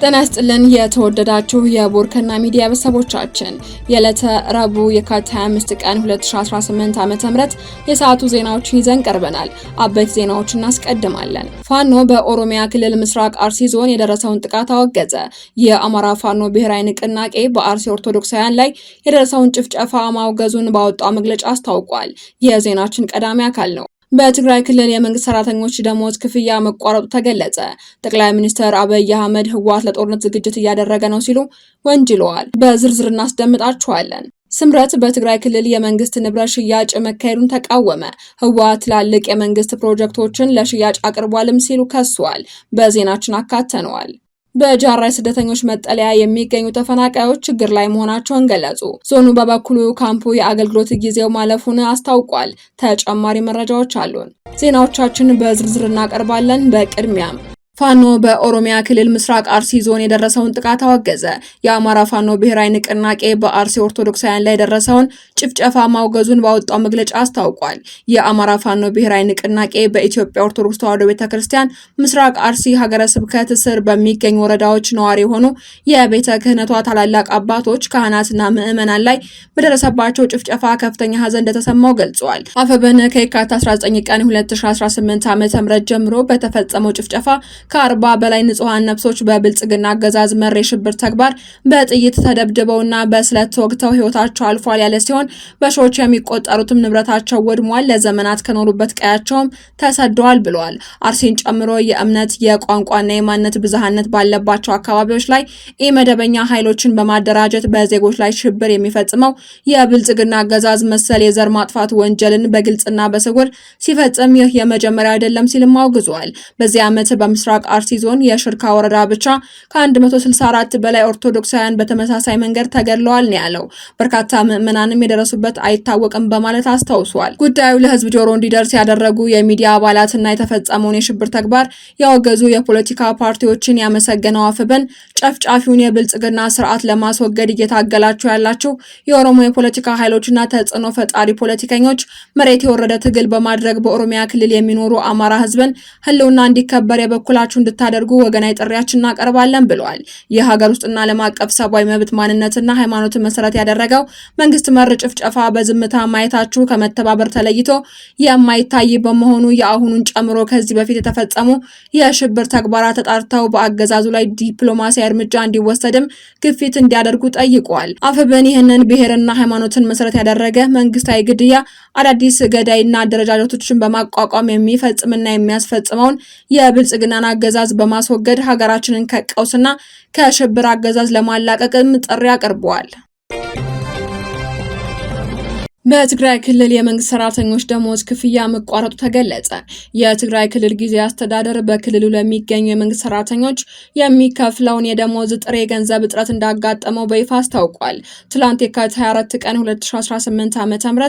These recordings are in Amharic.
ጤና ይስጥልን የተወደዳችሁ የቦርከና ሚዲያ ቤተሰቦቻችን የዕለተ ረቡዕ የካቲት 25 ቀን 2018 ዓ.ም የሰዓቱ ዜናዎችን ይዘን ቀርበናል። አበይት ዜናዎችን እናስቀድማለን። ፋኖ በኦሮሚያ ክልል ምስራቅ አርሲ ዞን የደረሰውን ጥቃት አወገዘ። የአማራ ፋኖ ብሔራዊ ንቅናቄ በአርሲ ኦርቶዶክሳውያን ላይ የደረሰውን ጭፍጨፋ ማውገዙን ባወጣው መግለጫ አስታውቋል። የዜናችን ቀዳሚ አካል ነው። በትግራይ ክልል የመንግስት ሰራተኞች ደሞዝ ክፍያ መቋረጡ ተገለጸ። ጠቅላይ ሚኒስትር አብይ አህመድ ህወሓት ለጦርነት ዝግጅት እያደረገ ነው ሲሉ ወንጅለዋል። በዝርዝር እናስደምጣችኋለን። ስምረት በትግራይ ክልል የመንግስት ንብረት ሽያጭ መካሄዱን ተቃወመ። ህወሓት ትላልቅ የመንግስት ፕሮጀክቶችን ለሽያጭ አቅርቧልም ሲሉ ከሷል። በዜናችን አካተነዋል። በጃራ ስደተኞች መጠለያ የሚገኙ ተፈናቃዮች ችግር ላይ መሆናቸውን ገለጹ። ዞኑ በበኩሉ ካምፑ የአገልግሎት ጊዜው ማለፉን አስታውቋል። ተጨማሪ መረጃዎች አሉን። ዜናዎቻችን በዝርዝር እናቀርባለን። በቅድሚያም ፋኖ በኦሮሚያ ክልል ምስራቅ አርሲ ዞን የደረሰውን ጥቃት አወገዘ። የአማራ ፋኖ ብሔራዊ ንቅናቄ በአርሲ ኦርቶዶክሳውያን ላይ የደረሰውን ጭፍጨፋ ማውገዙን ባወጣው መግለጫ አስታውቋል። የአማራ ፋኖ ብሔራዊ ንቅናቄ በኢትዮጵያ ኦርቶዶክስ ተዋሕዶ ቤተክርስቲያን ምስራቅ አርሲ ሀገረ ስብከት ስር በሚገኙ ወረዳዎች ነዋሪ የሆኑ የቤተ ክህነቷ ታላላቅ አባቶች፣ ካህናትና ምዕመናን ላይ በደረሰባቸው ጭፍጨፋ ከፍተኛ ሀዘን እንደተሰማው ገልጿል። አፈበነ ከየካቲት 19 ቀን 2018 ዓ.ም ጀምሮ በተፈጸመው ጭፍጨፋ ከ40 በላይ ንጹሃን ነፍሶች በብልጽግና አገዛዝ መር የሽብር ተግባር በጥይት ተደብድበውና በስለት ተወግተው ህይወታቸው አልፏል ያለ ሲሆን በሺዎች የሚቆጠሩትም ንብረታቸው ወድሟል፣ ለዘመናት ከኖሩበት ቀያቸውም ተሰደዋል ብለዋል። አርሲን ጨምሮ የእምነት የቋንቋና የማንነት ብዝሃነት ባለባቸው አካባቢዎች ላይ ኢመደበኛ ኃይሎችን በማደራጀት በዜጎች ላይ ሽብር የሚፈጽመው የብልጽግና አገዛዝ መሰል የዘር ማጥፋት ወንጀልን በግልጽና በስውር ሲፈጽም ይህ የመጀመሪያ አይደለም ሲልም አውግዟል። በዚህ ዓመት በምስራቅ አርሲ ዞን የሽርካ ወረዳ ብቻ ከ164 በላይ ኦርቶዶክሳውያን በተመሳሳይ መንገድ ተገድለዋል ነው ያለው። በርካታ ምዕመናንም የደረሱበት አይታወቅም በማለት አስታውሷል። ጉዳዩ ለህዝብ ጆሮ እንዲደርስ ያደረጉ የሚዲያ አባላትና የተፈጸመውን የሽብር ተግባር ያወገዙ የፖለቲካ ፓርቲዎችን ያመሰገነው አፍብን ጨፍጫፊውን የብልጽግና ስርዓት ለማስወገድ እየታገላቸው ያላቸው የኦሮሞ የፖለቲካ ኃይሎችና ተጽዕኖ ፈጣሪ ፖለቲከኞች መሬት የወረደ ትግል በማድረግ በኦሮሚያ ክልል የሚኖሩ አማራ ህዝብን ህልውና እንዲከበር የበኩላቸው እንድታደርጉ ወገናዊ ጥሪያችንን እናቀርባለን ብለዋል። የሀገር ውስጥና ዓለም አቀፍ ሰብአዊ መብት ማንነትና ሃይማኖትን መሰረት ያደረገው መንግስት መር ጭፍጨፋ በዝምታ ማየታችሁ ከመተባበር ተለይቶ የማይታይ በመሆኑ የአሁኑን ጨምሮ ከዚህ በፊት የተፈጸሙ የሽብር ተግባራት ተጣርተው በአገዛዙ ላይ ዲፕሎማሲያዊ እርምጃ እንዲወሰድም ግፊት እንዲያደርጉ ጠይቀዋል። አፍብን ይህንን ብሔርና ሃይማኖትን መሰረት ያደረገ መንግስታዊ ግድያ፣ አዳዲስ ገዳይና አደረጃጀቶችን በማቋቋም የሚፈጽምና የሚያስፈጽመውን የብልጽግናን አገዛዝ በማስወገድ ሀገራችንን ከቀውስና ከሽብር አገዛዝ ለማላቀቅም ጥሪ አቅርበዋል። በትግራይ ክልል የመንግስት ሰራተኞች ደሞዝ ክፍያ መቋረጡ ተገለጸ። የትግራይ ክልል ጊዜያዊ አስተዳደር በክልሉ ለሚገኙ የመንግስት ሰራተኞች የሚከፍለውን የደሞዝ ጥሬ ገንዘብ እጥረት እንዳጋጠመው በይፋ አስታውቋል። ትላንት የካቲት 24 ቀን 2018 ዓ.ም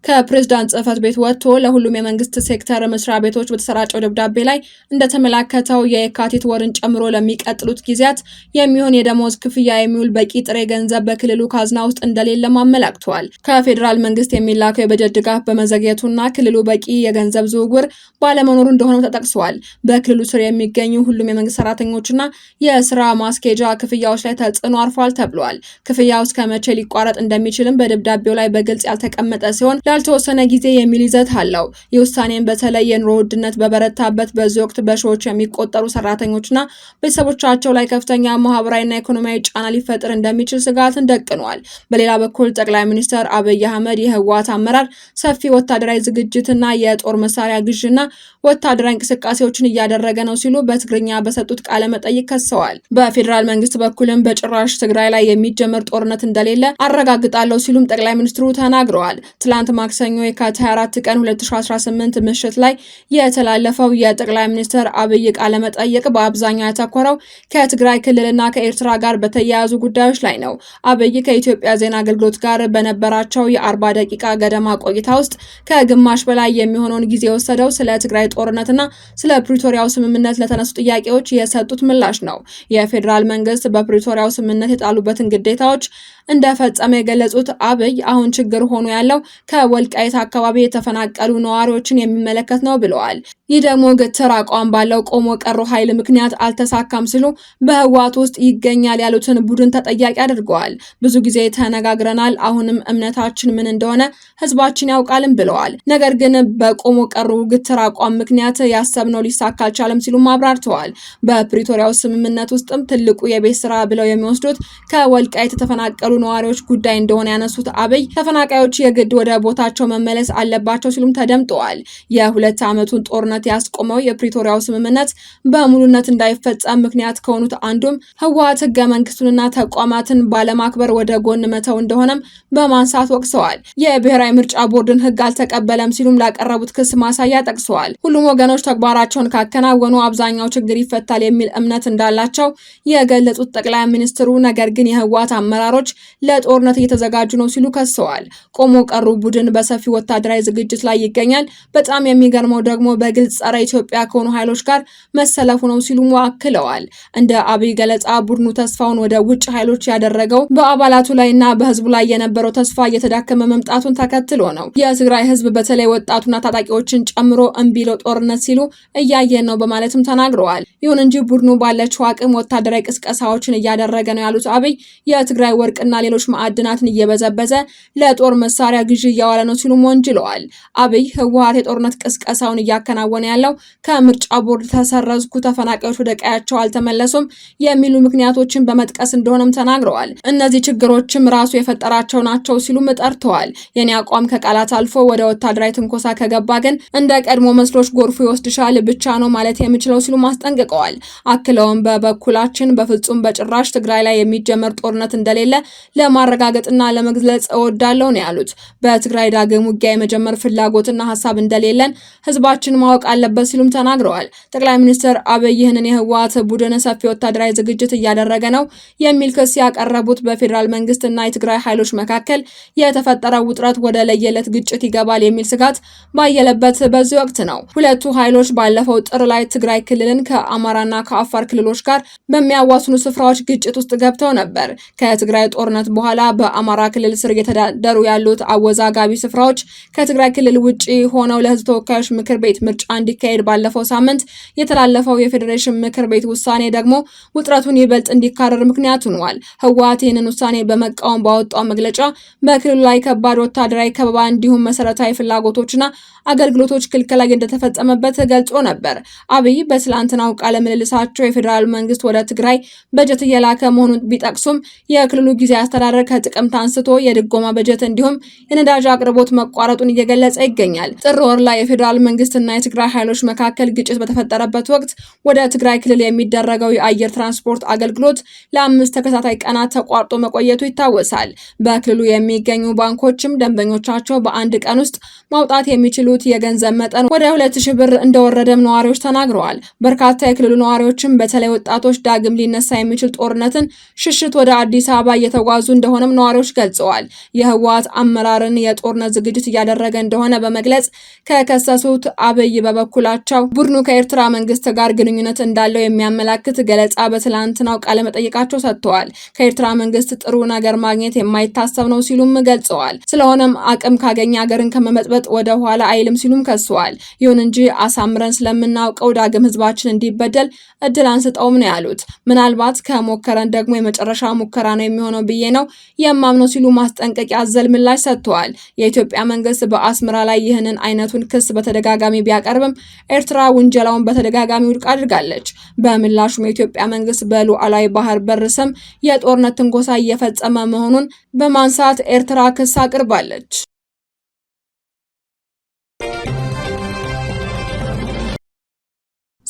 ከፕሬዝዳንት ጽህፈት ቤት ወጥቶ ለሁሉም የመንግስት ሴክተር መስሪያ ቤቶች በተሰራጨው ደብዳቤ ላይ እንደተመላከተው የካቲት ወርን ጨምሮ ለሚቀጥሉት ጊዜያት የሚሆን የደሞዝ ክፍያ የሚውል በቂ ጥሬ ገንዘብ በክልሉ ካዝና ውስጥ እንደሌለም አመላክቷል። ከፌዴራል መንግስት የሚላከው የበጀት ድጋፍ በመዘግየቱና ክልሉ በቂ የገንዘብ ዝውውር ባለመኖሩ እንደሆነ ተጠቅሷል። በክልሉ ስር የሚገኙ ሁሉም የመንግስት ሰራተኞችና የስራ ማስኬጃ ክፍያዎች ላይ ተጽዕኖ አርፏል ተብሏል። ክፍያው እስከ መቼ ሊቋረጥ እንደሚችልም በደብዳቤው ላይ በግልጽ ያልተቀመጠ ሲሆን ያልተወሰነ ጊዜ የሚል ይዘት አለው። የውሳኔን በተለይ የኑሮ ውድነት በበረታበት በዚህ ወቅት በሺዎች የሚቆጠሩ ሰራተኞችና ቤተሰቦቻቸው ላይ ከፍተኛ ማህበራዊና ኢኮኖሚያዊ ጫና ሊፈጥር እንደሚችል ስጋትን ደቅኗል። በሌላ በኩል ጠቅላይ ሚኒስትር አብይ አህመድ የህወሓት አመራር ሰፊ ወታደራዊ ዝግጅትና የጦር መሳሪያ ግዥና ወታደራዊ እንቅስቃሴዎችን እያደረገ ነው ሲሉ በትግርኛ በሰጡት ቃለ መጠይቅ ከሰዋል። በፌዴራል መንግስት በኩልም በጭራሽ ትግራይ ላይ የሚጀመር ጦርነት እንደሌለ አረጋግጣለሁ ሲሉም ጠቅላይ ሚኒስትሩ ተናግረዋል። ትላንት ማክሰኞ የካቲት 24 ቀን 2018 ምሽት ላይ የተላለፈው የጠቅላይ ሚኒስትር አብይ ቃለ መጠይቅ በአብዛኛው ያተኮረው ከትግራይ ክልልና ከኤርትራ ጋር በተያያዙ ጉዳዮች ላይ ነው። አብይ ከኢትዮጵያ ዜና አገልግሎት ጋር በነበራቸው የ40 ደቂቃ ገደማ ቆይታ ውስጥ ከግማሽ በላይ የሚሆነውን ጊዜ የወሰደው ስለ ትግራይ ጦርነትና ስለ ፕሪቶሪያው ስምምነት ለተነሱ ጥያቄዎች የሰጡት ምላሽ ነው። የፌዴራል መንግስት በፕሪቶሪያው ስምምነት የጣሉበትን ግዴታዎች እንደፈጸመ የገለጹት አብይ አሁን ችግር ሆኖ ያለው ከወልቃይት አካባቢ የተፈናቀሉ ነዋሪዎችን የሚመለከት ነው ብለዋል። ይህ ደግሞ ግትር አቋም ባለው ቆሞ ቀሩ ኃይል ምክንያት አልተሳካም ሲሉ በህወሓት ውስጥ ይገኛል ያሉትን ቡድን ተጠያቂ አድርገዋል። ብዙ ጊዜ ተነጋግረናል፣ አሁንም እምነታችን ምን እንደሆነ ህዝባችን ያውቃልም ብለዋል። ነገር ግን በቆሞ ቀሩ ግትር አቋም ምክንያት ያሰብነው ሊሳካ አልቻለም ሲሉም አብራርተዋል። በፕሪቶሪያው ስምምነት ውስጥም ትልቁ የቤት ስራ ብለው የሚወስዱት ከወልቃይት የተፈናቀሉ ነዋሪዎች ጉዳይ እንደሆነ ያነሱት አብይ ተፈናቃዮች የግድ ወደ ቦታቸው መመለስ አለባቸው ሲሉም ተደምጠዋል። የሁለት ዓመቱን ጦርነት ያስቆመው የፕሪቶሪያው ስምምነት በሙሉነት እንዳይፈጸም ምክንያት ከሆኑት አንዱም ህወሓት ህገ መንግስቱንና ተቋማትን ባለማክበር ወደ ጎን መተው እንደሆነም በማንሳት ወቅሰዋል። የብሔራዊ ምርጫ ቦርድን ህግ አልተቀበለም ሲሉም ላቀረቡት ክስ ማሳያ ጠቅሰዋል። ሁሉም ወገኖች ተግባራቸውን ካከናወኑ አብዛኛው ችግር ይፈታል የሚል እምነት እንዳላቸው የገለጹት ጠቅላይ ሚኒስትሩ ነገር ግን የህወሓት አመራሮች ለጦርነት እየተዘጋጁ ነው ሲሉ ከሰዋል። ቆሞ ቀሩ ቡድን በሰፊ ወታደራዊ ዝግጅት ላይ ይገኛል። በጣም የሚገርመው ደግሞ በግልጽ ጸረ ኢትዮጵያ ከሆኑ ኃይሎች ጋር መሰለፉ ነው ሲሉ አክለዋል። እንደ አብይ ገለጻ ቡድኑ ተስፋውን ወደ ውጭ ኃይሎች ያደረገው በአባላቱ ላይና በህዝቡ ላይ የነበረው ተስፋ እየተዳከመ መምጣቱን ተከትሎ ነው። የትግራይ ህዝብ በተለይ ወጣቱና ታጣቂዎችን ጨምሮ እምቢ ለጦርነት ሲሉ እያየን ነው በማለትም ተናግረዋል። ይሁን እንጂ ቡድኑ ባለችው አቅም ወታደራዊ ቅስቀሳዎችን እያደረገ ነው ያሉት አብይ የትግራይ ወርቅና ሌሎች ማዕድናትን እየበዘበዘ ለጦር መሳሪያ ግዢ እያዋለ ነው ሲሉም ወንጅለዋል። አብይ ህወሓት የጦርነት ቅስቀሳውን እያከናወነ ያለው ከምርጫ ቦርድ ተሰረዝኩ፣ ተፈናቃዮች ወደ ቀያቸው አልተመለሱም የሚሉ ምክንያቶችን በመጥቀስ እንደሆነም ተናግረዋል። እነዚህ ችግሮችም ራሱ የፈጠራቸው ናቸው ሲሉም ጠርተዋል። የኔ አቋም ከቃላት አልፎ ወደ ወታደራዊ ትንኮሳ ከገባ ግን እንደ ቀድሞ መስሎች ጎርፉ ይወስድሻል ብቻ ነው ማለት የምችለው ሲሉም አስጠንቅቀዋል። አክለውም በበኩላችን በፍጹም በጭራሽ ትግራይ ላይ የሚጀመር ጦርነት እንደሌለ ለማረጋገጥና ለመግለጽ እወዳለሁ ነው ያሉት። በትግራይ ዳግም ውጊያ የመጀመር ፍላጎትና ሀሳብ እንደሌለን ህዝባችን ማወቅ አለበት ሲሉም ተናግረዋል። ጠቅላይ ሚኒስትር አብይ ይህንን የህወሓት ቡድን ሰፊ ወታደራዊ ዝግጅት እያደረገ ነው የሚል ክስ ያቀረቡት በፌዴራል መንግስትና የትግራይ ኃይሎች መካከል የተፈጠረው ውጥረት ወደ ለየለት ግጭት ይገባል የሚል ስጋት ባየለበት በዚህ ወቅት ነው። ሁለቱ ኃይሎች ባለፈው ጥር ላይ ትግራይ ክልልን ከአማራና ከአፋር ክልሎች ጋር በሚያዋስኑ ስፍራዎች ግጭት ውስጥ ገብተው ነበር። ከትግራይ ጦርነት በኋላ በአማራ ክልል ስር እየተዳደሩ ያሉት አወዛጋቢ ስፍራዎች ከትግራይ ክልል ውጪ ሆነው ለህዝብ ተወካዮች ምክር ቤት ምርጫ እንዲካሄድ ባለፈው ሳምንት የተላለፈው የፌዴሬሽን ምክር ቤት ውሳኔ ደግሞ ውጥረቱን ይበልጥ እንዲካረር ምክንያት ሆኗል። ህወሓት ይህንን ውሳኔ በመቃወም ባወጣው መግለጫ በክልሉ ላይ ከባድ ወታደራዊ ከበባ እንዲሁም መሰረታዊ ፍላጎቶችና አገልግሎቶች ክልከላ እንደተፈጸመበት ገልጾ ነበር። አብይ በትላንትናው ቃለ ምልልሳቸው የፌዴራል መንግስት ወደ ትግራይ በጀት እየላከ መሆኑን ቢጠቅሱም የክልሉ ጊዜያዊ አስተዳደር ከጥቅምት አንስቶ የድጎማ በጀት እንዲሁም የነዳጅ አቅርቦት መቋረጡን እየገለጸ ይገኛል። ጥር ወር ላይ የፌዴራል መንግስትና የትግራይ ኃይሎች መካከል ግጭት በተፈጠረበት ወቅት ወደ ትግራይ ክልል የሚደረገው የአየር ትራንስፖርት አገልግሎት ለ5 ተከታታይ ቀናት ተቋርጦ መቆየቱ ይታወሳል። በክልሉ የሚገኙ ባንኮችም ደንበኞቻቸው በአንድ ቀን ውስጥ ማውጣት የሚችሉት የገንዘብ መጠን ወደ 2000 ብር እንደወረደም ነዋሪዎች ተናግረዋል። በርካታ የክልሉ ነዋሪዎችም በተለይ ወጣቶች ዳግም ሊነሳ የሚችል ጦርነትን ሽሽት ወደ አዲስ አበባ እየተጓዙ እንደሆነም ነዋሪዎች ገልጸዋል። የህወሓት አመራርን የጦርነት ዝግጅት እያደረገ እንደሆነ በመግለጽ ከከሰሱት አብይ በበኩላቸው ቡድኑ ከኤርትራ መንግስት ጋር ግንኙነት እንዳለው የሚያመላክት ገለጻ በትላንትናው ቃለ መጠይቃቸው ሰጥተዋል። ከኤርትራ መንግስት ጥሩ ነገር ማግኘት የማይታሰብ ነው ሲሉም ገልጸዋል። ስለሆነም አቅም ካገኘ ሀገርን ከመመጥበጥ ወደ ኋላ አይልም ሲሉም ከሰዋል። ይሁን እንጂ አሳምረን ስለምናውቀው ዳግም ህዝባችን እንዲበደል እድል አንስጠውም ነው ያሉት። ምናልባት ከሞከረን ደግሞ የመጨረሻ ሙከራ ነው የሚሆነው ብዬ ነው የማምነው ሲሉ ማስጠንቀቂያ አዘል ምላሽ ሰጥተዋል። የኢትዮጵያ መንግስት በአስመራ ላይ ይህንን አይነቱን ክስ በተደጋጋሚ ቢያቀርብም ኤርትራ ውንጀላውን በተደጋጋሚ ውድቅ አድርጋለች። በምላሹም የኢትዮጵያ መንግስት በሉዓላዊ ባህር በር ስም የጦርነት ትንኮሳ እየፈጸመ መሆኑን በማንሳት ኤርትራ ክስ አቅርባለች።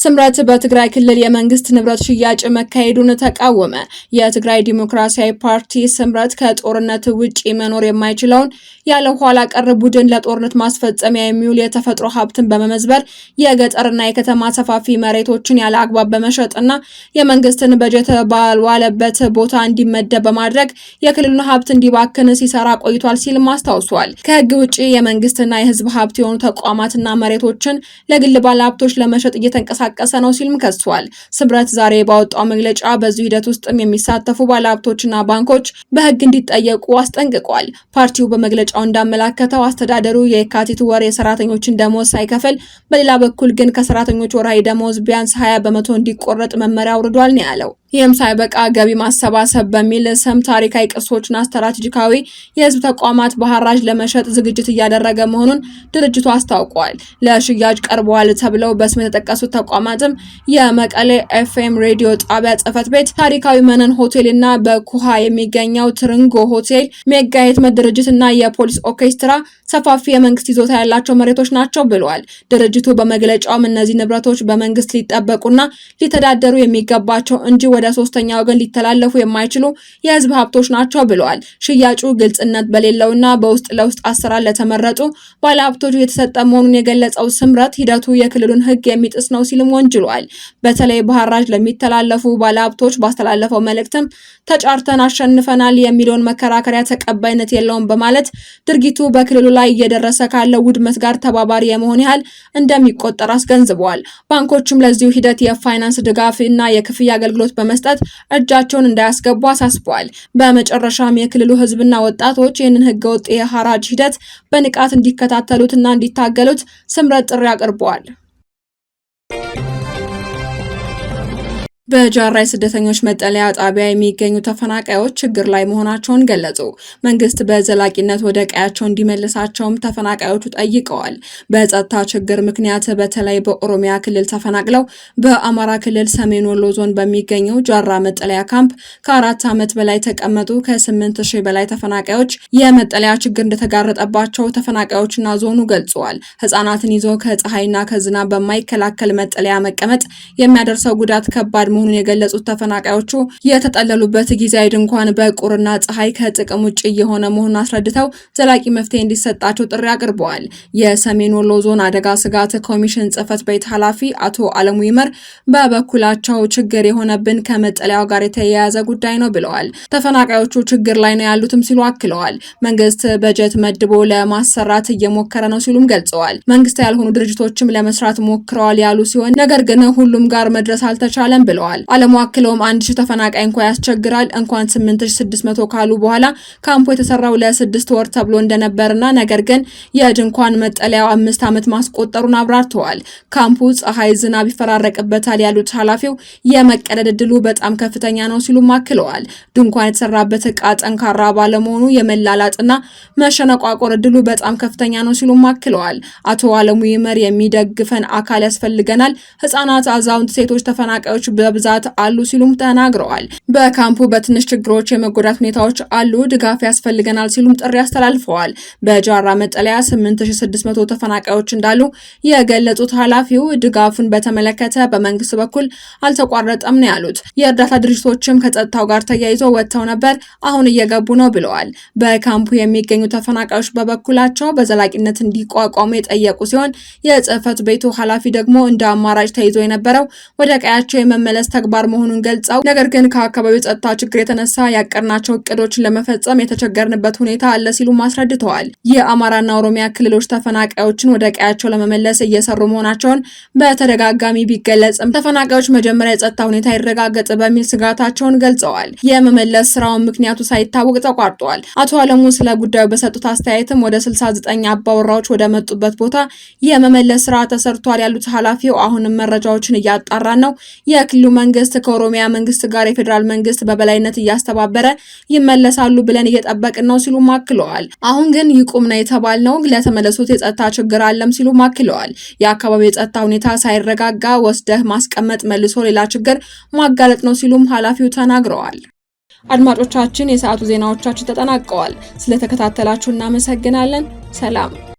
ስምረት በትግራይ ክልል የመንግስት ንብረት ሽያጭ መካሄዱን ተቃወመ። የትግራይ ዲሞክራሲያዊ ፓርቲ ስምረት ከጦርነት ውጪ መኖር የማይችለውን ያለ ኋላ ቀር ቡድን ለጦርነት ማስፈጸሚያ የሚውል የተፈጥሮ ሀብትን በመመዝበር የገጠርና የከተማ ሰፋፊ መሬቶችን ያለ አግባብ በመሸጥና የመንግስትን በጀት ባልዋለበት ቦታ እንዲመደብ በማድረግ የክልሉን ሀብት እንዲባክን ሲሰራ ቆይቷል ሲልም አስታውሷል። ከህግ ውጪ የመንግስትና የህዝብ ሀብት የሆኑ ተቋማትና መሬቶችን ለግል ባለሀብቶች ለመሸጥ እየተንቀሳቀሰ ነው ሲልም ከሷል። ስምረት ዛሬ ባወጣው መግለጫ በዚህ ሂደት ውስጥም የሚሳተፉ ባለሀብቶችና ባንኮች በህግ እንዲጠየቁ አስጠንቅቋል። ፓርቲው በመግለጫው እንዳመላከተው አስተዳደሩ የካቲት ወር የሰራተኞችን ደሞዝ ሳይከፍል፣ በሌላ በኩል ግን ከሰራተኞች ወርሃዊ ደሞዝ ቢያንስ 20 በመቶ እንዲቆረጥ መመሪያ አውርዷል ነው ያለው። ይህም ሳይበቃ ገቢ ማሰባሰብ በሚል ስም ታሪካዊ ቅርሶችና ስትራቴጂካዊ የህዝብ ተቋማት በሐራጅ ለመሸጥ ዝግጅት እያደረገ መሆኑን ድርጅቱ አስታውቋል። ለሽያጭ ቀርበዋል ተብለው በስም የተጠቀሱት ተቋማትም የመቀሌ ኤፍኤም ሬዲዮ ጣቢያ ጽህፈት ቤት፣ ታሪካዊ መነን ሆቴል እና በኩሃ የሚገኘው ትርንጎ ሆቴል፣ ሜጋ የህትመት ድርጅት እና የፖሊስ ኦርኬስትራ ሰፋፊ የመንግስት ይዞታ ያላቸው መሬቶች ናቸው ብለዋል። ድርጅቱ በመግለጫውም እነዚህ ንብረቶች በመንግስት ሊጠበቁና ሊተዳደሩ የሚገባቸው እንጂ ወደ ሶስተኛ ወገን ሊተላለፉ የማይችሉ የህዝብ ሀብቶች ናቸው ብለዋል። ሽያጩ ግልጽነት በሌለውና በውስጥ ለውስጥ አሰራር ለተመረጡ ባለሀብቶች የተሰጠ መሆኑን የገለጸው ስምረት ሂደቱ የክልሉን ህግ የሚጥስ ነው ሲልም ወንጅሏል። በተለይ በሐራጅ ለሚተላለፉ ባለሀብቶች ባስተላለፈው መልእክትም ተጫርተን አሸንፈናል የሚለውን መከራከሪያ ተቀባይነት የለውም በማለት ድርጊቱ በክልሉ ላይ እየደረሰ ካለው ውድመት ጋር ተባባሪ የመሆን ያህል እንደሚቆጠር አስገንዝበዋል። ባንኮችም ለዚሁ ሂደት የፋይናንስ ድጋፍ እና የክፍያ አገልግሎት በመስጠት እጃቸውን እንዳያስገቡ አሳስበዋል። በመጨረሻም የክልሉ ህዝብና ወጣቶች ይህንን ህገወጥ የሐራጅ ሂደት በንቃት እንዲከታተሉትና እንዲታገሉት ስምረት ጥሪ አቅርበዋል። በጃራ የስደተኞች መጠለያ ጣቢያ የሚገኙ ተፈናቃዮች ችግር ላይ መሆናቸውን ገለጹ። መንግስት በዘላቂነት ወደ ቀያቸው እንዲመልሳቸውም ተፈናቃዮቹ ጠይቀዋል። በጸጥታ ችግር ምክንያት በተለይ በኦሮሚያ ክልል ተፈናቅለው በአማራ ክልል ሰሜን ወሎ ዞን በሚገኘው ጃራ መጠለያ ካምፕ ከ4 ዓመት በላይ ተቀመጡ ከ8000 በላይ ተፈናቃዮች የመጠለያ ችግር እንደተጋረጠባቸው ተፈናቃዮችና ዞኑ ገልጸዋል። ህጻናትን ይዞ ከፀሐይና ከዝናብ በማይከላከል መጠለያ መቀመጥ የሚያደርሰው ጉዳት ከባድ መሆኑን የገለጹት ተፈናቃዮቹ የተጠለሉበት ጊዜያዊ ድንኳን በቁርና ፀሐይ ከጥቅም ውጭ የሆነ መሆኑን አስረድተው ዘላቂ መፍትሄ እንዲሰጣቸው ጥሪ አቅርበዋል። የሰሜን ወሎ ዞን አደጋ ስጋት ኮሚሽን ጽህፈት ቤት ኃላፊ አቶ አለሙ ይመር በበኩላቸው ችግር የሆነብን ከመጠለያው ጋር የተያያዘ ጉዳይ ነው ብለዋል። ተፈናቃዮቹ ችግር ላይ ነው ያሉትም ሲሉ አክለዋል። መንግስት በጀት መድቦ ለማሰራት እየሞከረ ነው ሲሉም ገልጸዋል። መንግስት ያልሆኑ ድርጅቶችም ለመስራት ሞክረዋል ያሉ ሲሆን ነገር ግን ሁሉም ጋር መድረስ አልተቻለም ብለዋል። አለሙ አክለውም 1000 ተፈናቃይ እንኳን ያስቸግራል እንኳን 8600 ካሉ በኋላ ካምፑ የተሰራው ለ6 ወር ተብሎ እንደነበርና ነገር ግን የድንኳን መጠለያው 5 ዓመት ማስቆጠሩን አብራርተዋል። ካምፑ ፀሐይ፣ ዝናብ ይፈራረቅበታል ያሉት ኃላፊው የመቀደድ እድሉ በጣም ከፍተኛ ነው ሲሉ አክለዋል። ድንኳን የተሰራበት ዕቃ ጠንካራ ባለመሆኑ የመላላጥና መሸነቋቆር እድሉ በጣም ከፍተኛ ነው ሲሉ አክለዋል። አቶ አለሙ ይመር የሚደግፈን አካል ያስፈልገናል፣ ህፃናት፣ አዛውንት፣ ሴቶች ተፈናቃዮች በብዛት አሉ ሲሉም ተናግረዋል። በካምፑ በትንሽ ችግሮች የመጎዳት ሁኔታዎች አሉ፣ ድጋፍ ያስፈልገናል ሲሉም ጥሪ አስተላልፈዋል። በጃራ መጠለያ 8600 ተፈናቃዮች እንዳሉ የገለጹት ኃላፊው ድጋፉን በተመለከተ በመንግስት በኩል አልተቋረጠም ነው ያሉት። የእርዳታ ድርጅቶችም ከጸጥታው ጋር ተያይዘው ወጥተው ነበር፣ አሁን እየገቡ ነው ብለዋል። በካምፑ የሚገኙ ተፈናቃዮች በበኩላቸው በዘላቂነት እንዲቋቋሙ የጠየቁ ሲሆን የጽህፈት ቤቱ ኃላፊ ደግሞ እንደ አማራጭ ተይዞ የነበረው ወደ ቀያቸው የመመለስ ተግባር መሆኑን ገልጸው ነገር ግን ከአካባቢው ጸጥታ ችግር የተነሳ ያቀርናቸው እቅዶችን ለመፈጸም የተቸገርንበት ሁኔታ አለ ሲሉ አስረድተዋል። የአማራና ኦሮሚያ ክልሎች ተፈናቃዮችን ወደ ቀያቸው ለመመለስ እየሰሩ መሆናቸውን በተደጋጋሚ ቢገለጽም ተፈናቃዮች መጀመሪያ የጸጥታ ሁኔታ ይረጋገጥ በሚል ስጋታቸውን ገልጸዋል። የመመለስ ስራውን ምክንያቱ ሳይታወቅ ተቋርጧል። አቶ አለሙ ስለ ጉዳዩ በሰጡት አስተያየትም ወደ 69 አባወራዎች ወደ መጡበት ቦታ የመመለስ ስራ ተሰርቷል ያሉት ኃላፊው አሁንም መረጃዎችን እያጣራን ነው፣ የክልሉ መንግስት ከኦሮሚያ መንግስት ጋር የፌዴራል መንግስት በበላይነት እያስተባበረ ይመለሳሉ ብለን እየጠበቅን ነው ሲሉ አክለዋል። አሁን ግን ይቁም ነው የተባልነው፣ ለተመለሱት የጸጥታ ችግር አለም ሲሉ አክለዋል። የአካባቢው የጸጥታ ሁኔታ ሳይረጋጋ ወስደህ ማስቀመጥ መልሶ ሌላ ችግር ማጋለጥ ነው ሲሉም ኃላፊው ተናግረዋል። አድማጮቻችን፣ የሰዓቱ ዜናዎቻችን ተጠናቀዋል። ስለተከታተላችሁ እናመሰግናለን። ሰላም።